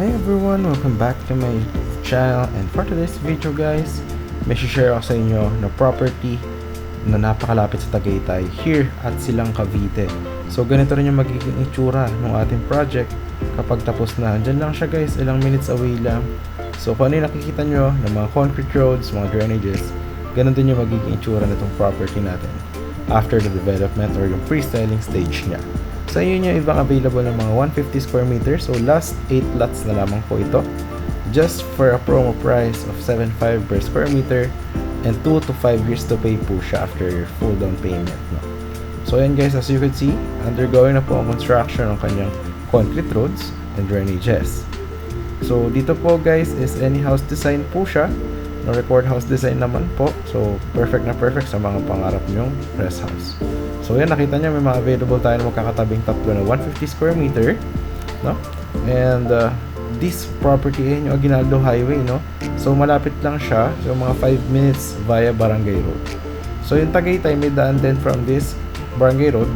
Hi everyone! Welcome back to my channel, and for today's video guys, may share ako sa inyo na property na napakalapit sa Tagaytay here at Silang Cavite. So ganito rin yung magiging itsura ng ating project kapag tapos na. Diyan lang siya guys, ilang minutes away lang. So kung ano yung nakikita nyo ng mga concrete roads, mga drainages, ganun din yung magiging itsura na itong property natin after the development or yung pre-styling stage niya. Sa inyo yung ibang available ng mga 150 square meters. So last 8 lots na lamang po ito. Just for a promo price of 7.5 per square meter and 2 to 5 years to pay po siya after your full down payment. No? So ayan guys, as you can see, undergoing na po ang construction ng kanyang concrete roads and drainages. So dito po guys is any house design po siya. No record house design naman po. So perfect na perfect sa mga pangarap nyong rest house. So yan, nakita nyo may mga available tayo na magkakatabing tatlo na 150 square meter, no? And this property ay yung Aguinaldo Highway, no? So malapit lang siya, so mga 5 minutes via Barangay Road. So yung Tagaytay may daan din from this Barangay Road,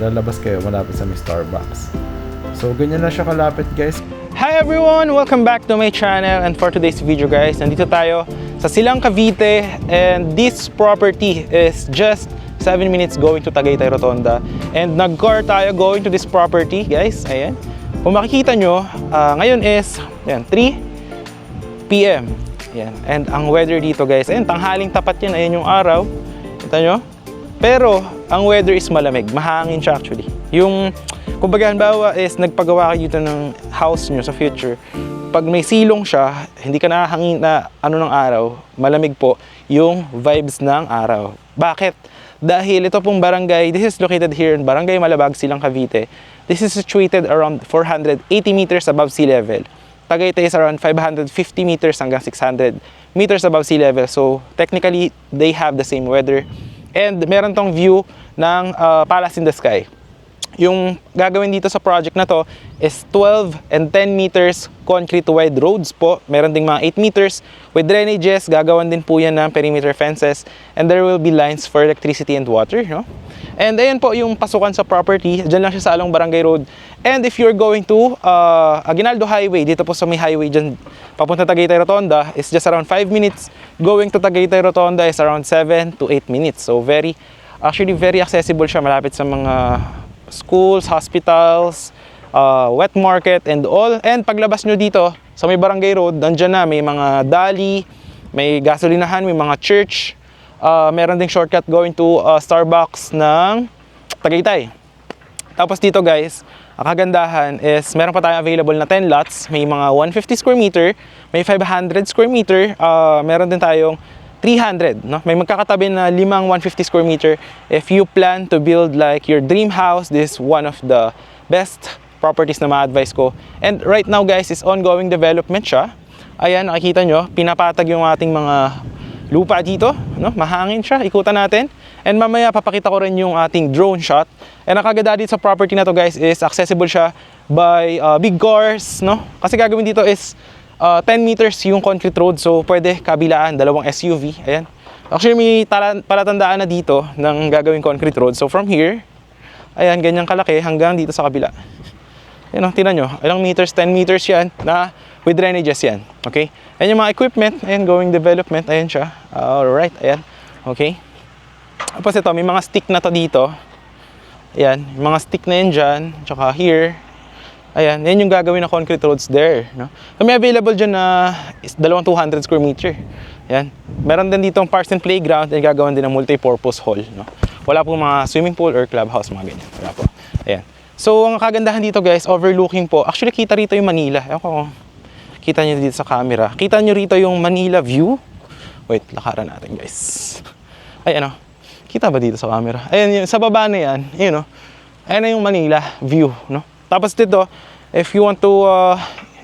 lalabas kayo malapit sa may Starbucks. So ganyan na siya kalapit guys. Hi everyone! Welcome back to my channel, and for today's video guys, nandito tayo sa Silang Cavite, and this property is just 7 minutes going to Tagaytay Rotonda, and nag-car tayo going to this property guys. Ayan, kung makikita nyo, ngayon is ayan, 3 PM. Ayan. And ang weather dito guys, ayan, tanghaling tapat yan, ayan yung araw, kita nyo, pero ang weather is malamig, mahangin siya actually. Yung kumbaga halimbawa is nagpagawa kayo dito ng house nyo sa future, pag may silong siya, hindi ka nakahangin na ano ng araw, malamig po yung vibes ng araw. Bakit? Dahil ito pong barangay, this is located here in Barangay Malabag, Silang Cavite. This is situated around 480 meters above sea level. Tagaytay is around 550 meters hanggang 600 meters above sea level. So technically, they have the same weather. And meron tong view ng Palace in the Sky. Yung gagawin dito sa project na to is 12 and 10 meters concrete wide roads po. Meron ding mga 8 meters with drainages. Gagawan din po yan ng perimeter fences. And there will be lines for electricity and water. No? And ayan po yung pasukan sa property. Diyan lang siya sa Along Barangay Road. And if you're going to Aguinaldo Highway, dito po sa may highway dyan, papunta Tagaytay Rotonda, is just around 5 minutes. Going to Tagaytay Rotonda is around 7 to 8 minutes. So actually very accessible siya, malapit sa mga schools, hospitals, wet market and all. And paglabas nyo dito sa may Barangay Road, nandyan na may mga dali, may gasolinahan, may mga church, meron ding shortcut going to Starbucks ng Tagaytay. Tapos dito guys, ang kagandahan is meron pa tayong available na 10 lots. May mga 150 square meter, may 500 square meter, meron din tayong 300, no? May magkakatabi na 5 150 square meter. If you plan to build like your dream house, this is one of the best properties na ma-advise ko. And right now guys, is ongoing development siya. Ayan, nakikita nyo, pinapatag yung ating mga lupa dito, no? Mahangin siya, ikutan natin. And mamaya papakita ko rin yung ating drone shot. And ang kaganda dito sa property na to guys is accessible siya by big cars, no? Kasi gagawin dito is 10 meters yung concrete road, so pwede kabilaan, 2 SUV. Ayan. Actually, may palatandaan na dito ng gagawing concrete road. So from here, ayan, ganyan kalaki hanggang dito sa kabila. Ayan, tingnan nyo, ilang meters, 10 meters yan na with drainages yan. Okay? Ayan yung mga equipment, ayan, going development, ayan siya. Alright, ayan. Okay? Tapos ito, may mga stick na to dito. Ayan, yung mga stick na yan dyan, tsaka here. Ayan, yan yung gagawin na concrete roads there, no? So, may available dyan na 200 square meter. Ayan. Meron din dito ang parks and playground, and gagawin din ng multi-purpose hall, no? Wala pong mga swimming pool or clubhouse, mga ganyan. Wala po. Ayan. So, ang kagandahan dito guys, overlooking po. Actually, kita rito yung Manila. Ewan ko kung kita nyo dito sa camera. Kita nyo rito yung Manila view. Wait, lakaran natin guys. Ay, ano? Kita ba dito sa camera? Ayan, sa baba na yan. Ayan, no? Ayan na yung Manila view, no? Tapos dito, if you want to,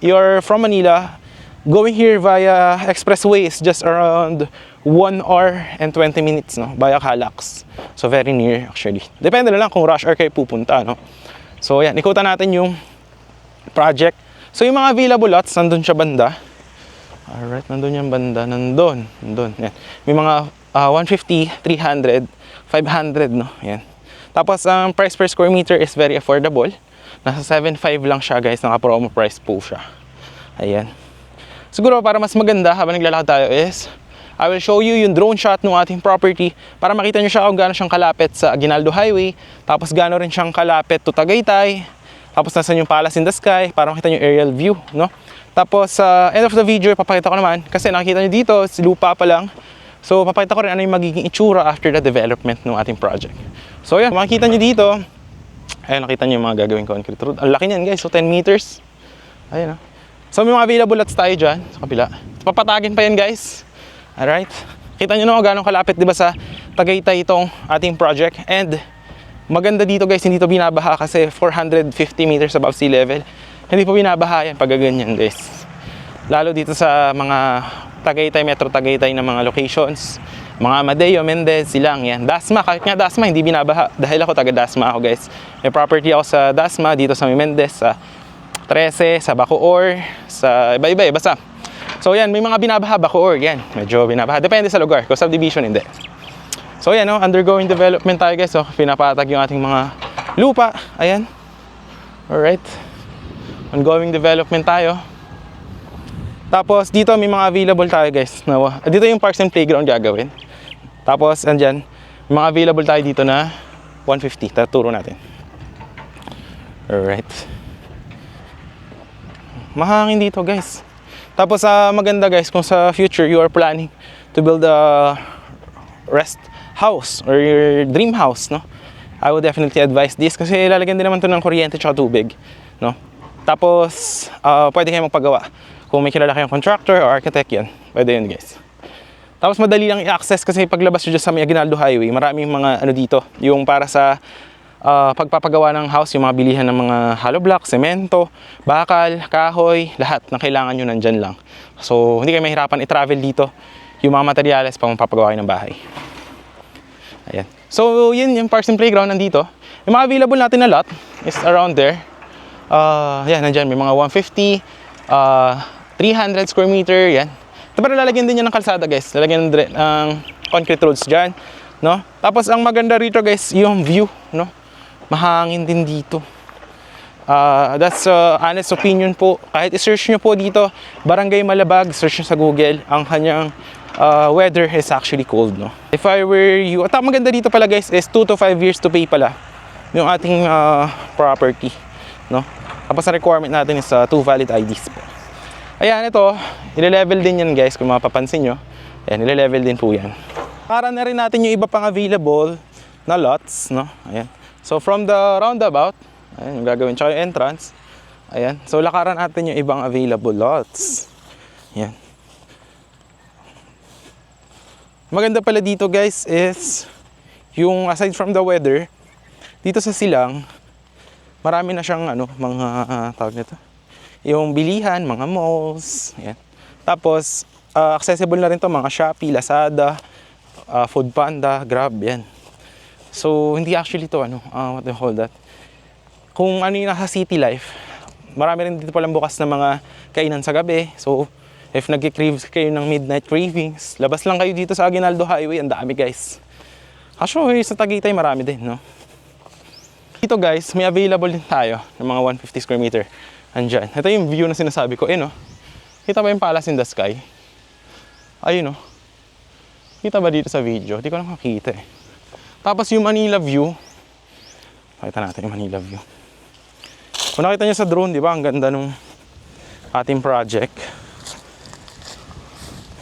you're from Manila, going here via expressway is just around 1 hour and 20 minutes, no? Via Calax. So very near actually. Depende na lang kung rush hour kayo pupunta, no? So yan, ikutan natin yung project. So yung mga available lots, nandun siya banda. Alright, nandun yung banda, nandun. Yan. May mga 150, 300, 500, no? Yan. Tapos ang price per square meter is very affordable. Nasa 7.5 lang siya guys, naka promo price po siya. Ayan. Siguro para mas maganda habang naglalakad tayo is I will show you yung drone shot ng ating property para makita nyo siya kung gaano siyang kalapit sa Aguinaldo Highway, tapos gaano rin siyang kalapit to Tagaytay, tapos nasan yung Palace in the Sky para makita nyo yung aerial view, no? Tapos sa end of the video, papakita ko naman, kasi nakikita nyo dito, lupa pa lang. So papakita ko rin ano yung magiging itsura after the development ng ating project. So yan, makikita nyo dito, ayun, nakita nyo yung mga gagawing concrete road. Ang laki niyan guys, so 10 meters. Ayun, so may mga available lots tayo dyan sa kabila. Papatagin pa yan guys. Alright. Kita nyo na kung gano'ng kalapit, diba, sa Tagaytay itong ating project. And maganda dito guys, hindi to binabaha kasi 450 meters above sea level. Hindi po binabaha yan pag ganyan guys. Lalo dito sa mga Tagaytay, Metro Tagaytay na mga locations. Mga Amadeo, Mendez, silang yan. Dasma, kahit nga Dasma, hindi binabaha. Dahil ako taga Dasma ako guys. May property ako sa Dasma, dito sa Mendez, sa 13, sa Bacoor, sa iba-iba, basta. So yan, may mga binabaha, Bacoor, yan. Medyo binabaha. Depende sa lugar, kung subdivision, hindi. So yan, no, undergoing development tayo guys. So pinapatag yung ating mga lupa. Ayan. Alright. Ongoing development tayo. Tapos dito may mga available tayo guys. Dito yung parks and playground gagawin. Tapos andyan, may mga available tayo dito na 150. Taturo natin. Alright. Mahangin dito guys. Tapos maganda guys kung sa future you are planning to build a rest house or your dream house, no? I would definitely advise this kasi lalagyan din naman to ng kuryente at tubig, no? Tapos pwede kayo magpagawa. Kung may kilala kayong contractor or architect, yan, pwede yun guys. Tapos madali lang i-access kasi paglabas nyo dyan sa may Aguinaldo Highway, maraming mga ano dito, yung para sa pagpapagawa ng house, yung mga bilihan ng mga hollow block, semento, bakal, kahoy, lahat ng kailangan nyo nandyan lang. So hindi kayo mahirapan i-travel dito yung mga materyales pang mapapagawa kayo ng bahay. Ayan. So yun yung parks and playground nandito. Yung mga available natin na lot is around there. Yan, nandyan may mga 150, 300 square meter, yan. Pero lalagyan din yan ng kalsada guys. Lalagyan ng concrete roads dyan, no? Tapos ang maganda rito guys, yung view, no? Mahangin din dito. That's honest opinion po. Kahit i-search nyo po dito, Barangay Malabag, search nyo sa Google, ang kanyang weather is actually cold, no? If I were you, at ang maganda dito pala guys is 2 to 5 years to pay pala yung ating property, no? Tapos ang requirement natin is 2 valid IDs po. Ayan, ito, ile-level din yan guys kung mapapansin nyo. Ayan, ile-level din po yan. Para na rin natin yung iba pang available na lots, no? Ayan. So from the roundabout, ayan, yung gagawin, tsaka yung entrance. Ayan. So lakaran natin yung ibang available lots. Ayan. Maganda pala dito guys is yung aside from the weather, dito sa Silang, marami na siyang ano, mga tawag nito. Yung bilihan, mga malls, ayan. Tapos accessible na rin to mga Shopee, Lazada, Food Panda, Grab, yan. So hindi actually to ano, what do you call that? Kung ano yung nasa city life, marami rin dito palang bukas na mga kainan sa gabi. So if nag-crave kayo ng midnight cravings, labas lang kayo dito sa Aguinaldo Highway, ang dami guys. Actually sa Tagaytay marami din, no? Dito guys, may available din tayo ng mga 150 square meter. Andyan. Ito yung view na sinasabi ko. No? Kita ba yung Palace in the Sky? Ayun, no? Kita ba dito sa video? Di ko lang makita eh. Tapos yung Manila view. Pakita natin yung Manila view. Kung nakita nyo sa drone, di ba? Ang ganda nung ating project.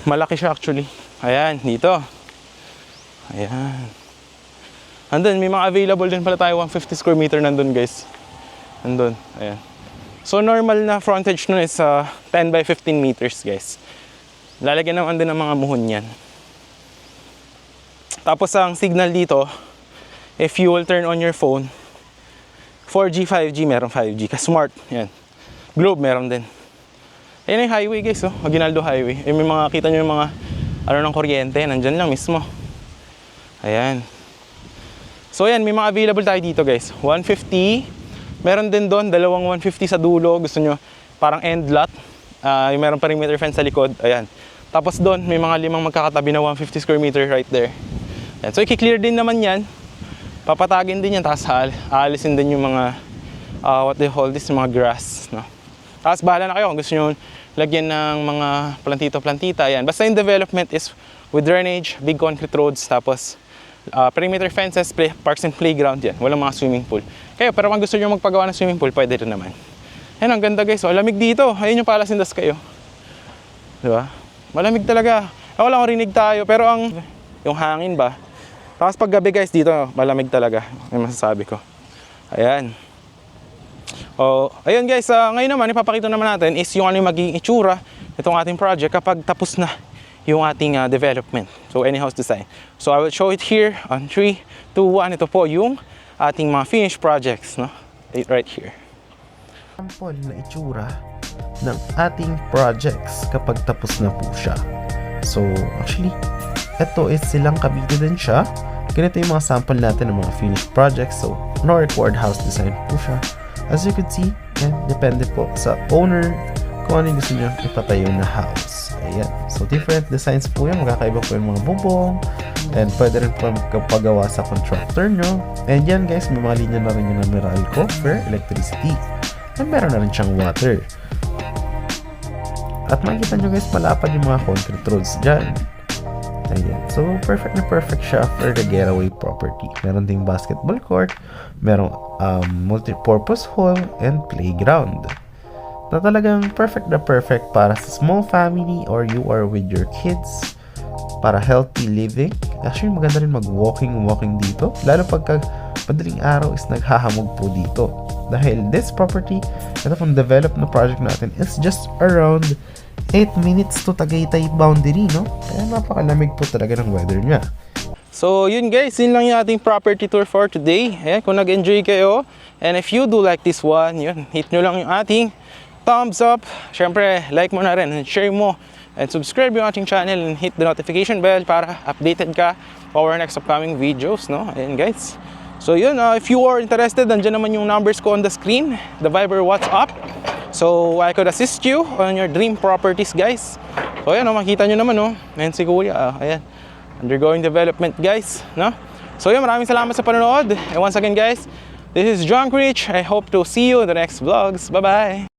Malaki siya actually. Ayan, dito. Ayan. Andun, may mga available din pala tayo. 150 square meter nandun guys. Nandun, ayan. So normal na frontage nun is 10 by 15 meters guys. Lalagyan naman din ng mga muhon yan. Tapos ang signal dito, if you will turn on your phone, 4G, 5G, meron 5G. Ka-smart, yan. Globe, meron din. Ayan yung highway guys, oh. Aguinaldo Highway. May mga, kita nyo yung mga, ano ng kuryente, nandyan lang mismo. Ayan. So yan, may mga available tayo dito guys. 150, meron din doon, dalawang 150 sa dulo. Gusto nyo, parang end lot. Meron perimeter fence sa likod, ayan. Tapos doon, may mga 5 magkakatabi na 150 square meter right there. Ayan. So i-clear din naman yan. Papatagin din yan, tapos aalisin din yung mga, what they call this, mga grass, no? Tapos bahala na kayo kung gusto nyo lagyan ng mga plantito-plantita. Ayan. Basta yung development is with drainage, big concrete roads, tapos perimeter fences, parks and playground. Yan. Walang mga swimming pool. Kayo, pero kung gusto nyo magpagawa ng swimming pool, pwede rin naman. Ayan, ang ganda guys. Oh, lamig dito. Ayun yung Palace Indas kayo. Diba? Malamig talaga. Wala akong rinig tayo, pero yung hangin ba? Tapos pag gabi guys, dito malamig talaga. Yung masasabi ko. Ayan. Oh, ayun guys, ngayon naman ipapakita naman natin is yung ano yung magiging itsura itong ating project kapag tapos na yung ating development. So any house design. So I will show it here on 3, 2, 1. Ito po yung ating mga finished projects, no? Right here. Sample na itsura ng ating projects kapag tapos na po siya. So actually, ito is Silang Cavite din siya. Ganito yung mga sample natin ng mga finished projects. So no required house design po siya. As you can see, depende po sa owner kung ano yung gusto nyo ipatayo na house. Ayan. So different designs po yan. Magkakaiba po yung mga bubong. And pwede rin po kapagawa sa contractor nyo. And yan guys, may mga linya na rin yung Meralco for electricity. And meron na rin siyang water. At makikita nyo guys, malapad yung mga concrete roads dyan. Ayan. So, perfect na perfect siya for the getaway property. Meron ding basketball court, merong multi-purpose hall, and playground. Na talagang perfect na perfect para sa small family or you are with your kids para healthy living. Actually, maganda rin mag-walking dito. Lalo pagka madaling araw is naghahamog po dito. Dahil this property, ito pong develop na project natin, is just around 8 minutes to Tagaytay boundary, no? Kaya napakalamig po talaga ng weather niya. So yun guys, yun lang yung ating property tour for today. Ayan, kung nag-enjoy kayo, and if you do like this one, yun, hit nyo lang yung ating thumbs up. Syempre, like mo na rin, and share mo, and subscribe yung ating channel, and hit the notification bell para updated ka for our next upcoming videos, no? Ayan guys. So yun, if you are interested, nandiyan naman yung numbers ko on the screen, the Viber WhatsApp. So I could assist you on your dream properties guys. So ayan, makita nyo naman, no? Ayan si Kuya, ayan. Undergoing development guys, no? So yun, maraming salamat sa panonood. And once again guys, this is John Rich. I hope to see you in the next vlogs. Bye-bye!